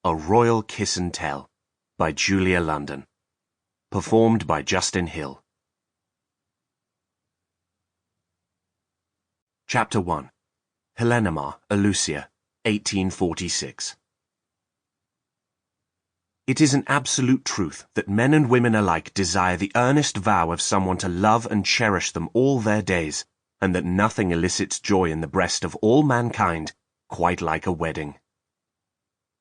A Royal Kiss and Tell by Julia London. Performed by Justin Hill. Chapter 1. Helenimar, Alucia, 1846. It is an absolute truth that men and women alike desire the earnest vow of someone to love and cherish them all their days, and that nothing elicits joy in the breast of all mankind quite like a wedding.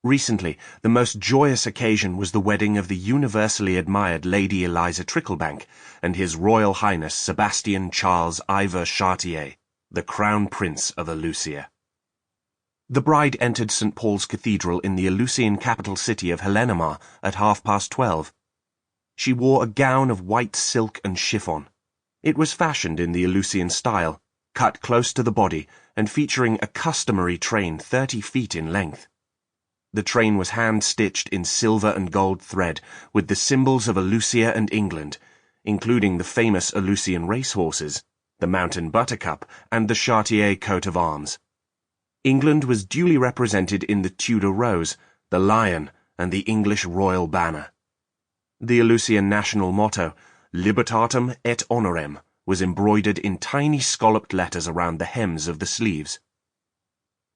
Recently, the most joyous occasion was the wedding of the universally admired Lady Eliza Tricklebank and His Royal Highness Sebastian Charles Ivor Chartier, the Crown Prince of Alucia. The bride entered St. Paul's Cathedral in the Alucian capital city of Helenimar at 12:30. She wore a gown of white silk and chiffon. It was fashioned in the Alucian style, cut close to the body and featuring a customary train 30 feet in length. The train was hand-stitched in silver and gold thread with the symbols of Alucia and England, including the famous Alucian racehorses, the Mountain Buttercup, and the Chartier coat of arms. England was duly represented in the Tudor rose, the lion, and the English royal banner. The Alucian national motto, Libertatem et Honorem, was embroidered in tiny scalloped letters around the hems of the sleeves.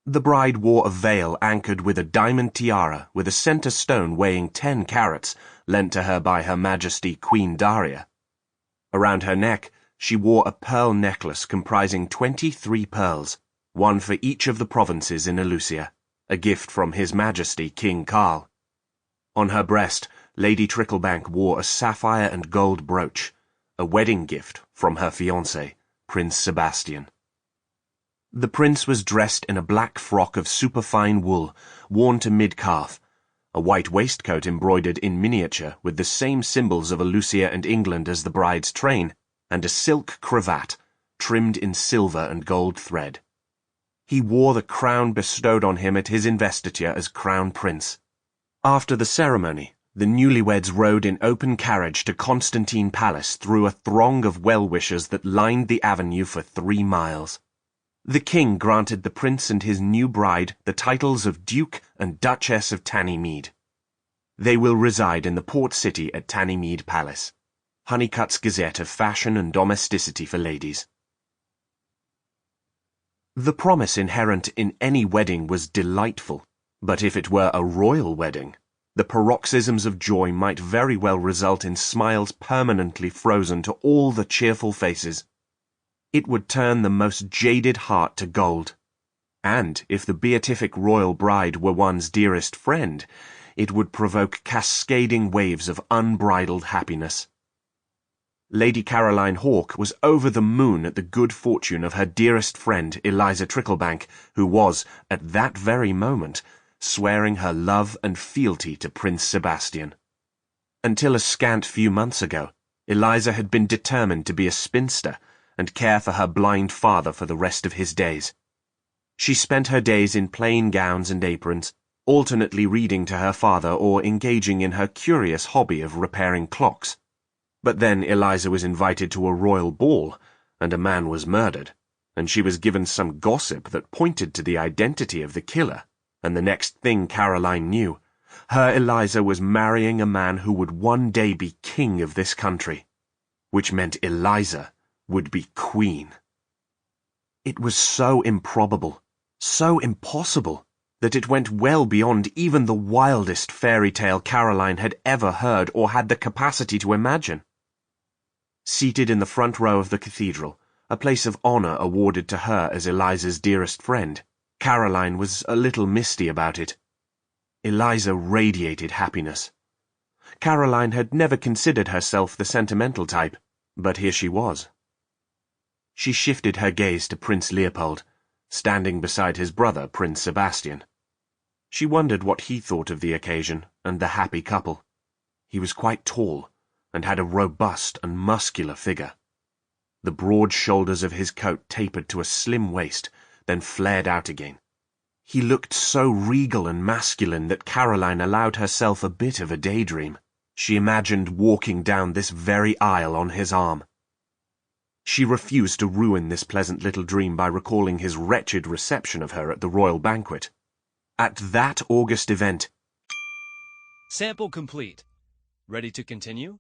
The bride wore a veil anchored with a diamond tiara with a center stone weighing 10 carats, lent to her by Her Majesty Queen Daria. Around her neck, she wore a pearl necklace comprising 23 pearls, one for each of the provinces in Alucia, a gift from His Majesty King Carl. On her breast, Lady Tricklebank wore a sapphire and gold brooch, a wedding gift from her fiancé, Prince Sebastian. The prince was dressed in a black frock of superfine wool, worn to mid-calf, a white waistcoat embroidered in miniature with the same symbols of Alucia and England as the bride's train, and a silk cravat, trimmed in silver and gold thread. He wore the crown bestowed on him at his investiture as Crown Prince. After the ceremony, the newlyweds rode in open carriage to Constantine Palace through a throng of well-wishers that lined the avenue for 3 miles. The king granted the prince and his new bride the titles of Duke and Duchess of Tannymead. They will reside in the port city at Tannymead Palace, Honeycutt's Gazette of Fashion and Domesticity for Ladies. The promise inherent in any wedding was delightful, but if it were a royal wedding, the paroxysms of joy might very well result in smiles permanently frozen to all the cheerful faces. It would turn the most jaded heart to gold. And if the beatific royal bride were one's dearest friend, it would provoke cascading waves of unbridled happiness. Lady Caroline Hawke was over the moon at the good fortune of her dearest friend Eliza Tricklebank, who was, at that very moment, swearing her love and fealty to Prince Sebastian. Until a scant few months ago, Eliza had been determined to be a spinster, and care for her blind father for the rest of his days. She spent her days in plain gowns and aprons, alternately reading to her father or engaging in her curious hobby of repairing clocks. But then Eliza was invited to a royal ball, and a man was murdered, and she was given some gossip that pointed to the identity of the killer, and the next thing Caroline knew, her Eliza was marrying a man who would one day be king of this country, which meant Eliza would be queen. It was so improbable, so impossible, that it went well beyond even the wildest fairy tale Caroline had ever heard or had the capacity to imagine. Seated in the front row of the cathedral, a place of honor awarded to her as Eliza's dearest friend, Caroline was a little misty about it. Eliza radiated happiness. Caroline had never considered herself the sentimental type, but here she was. She shifted her gaze to Prince Leopold, standing beside his brother, Prince Sebastian. She wondered what he thought of the occasion and the happy couple. He was quite tall, and had a robust and muscular figure. The broad shoulders of his coat tapered to a slim waist, then flared out again. He looked so regal and masculine that Caroline allowed herself a bit of a daydream. She imagined walking down this very aisle on his arm. She refused to ruin this pleasant little dream by recalling his wretched reception of her at the royal banquet. At that august event, Sample complete. Ready to continue?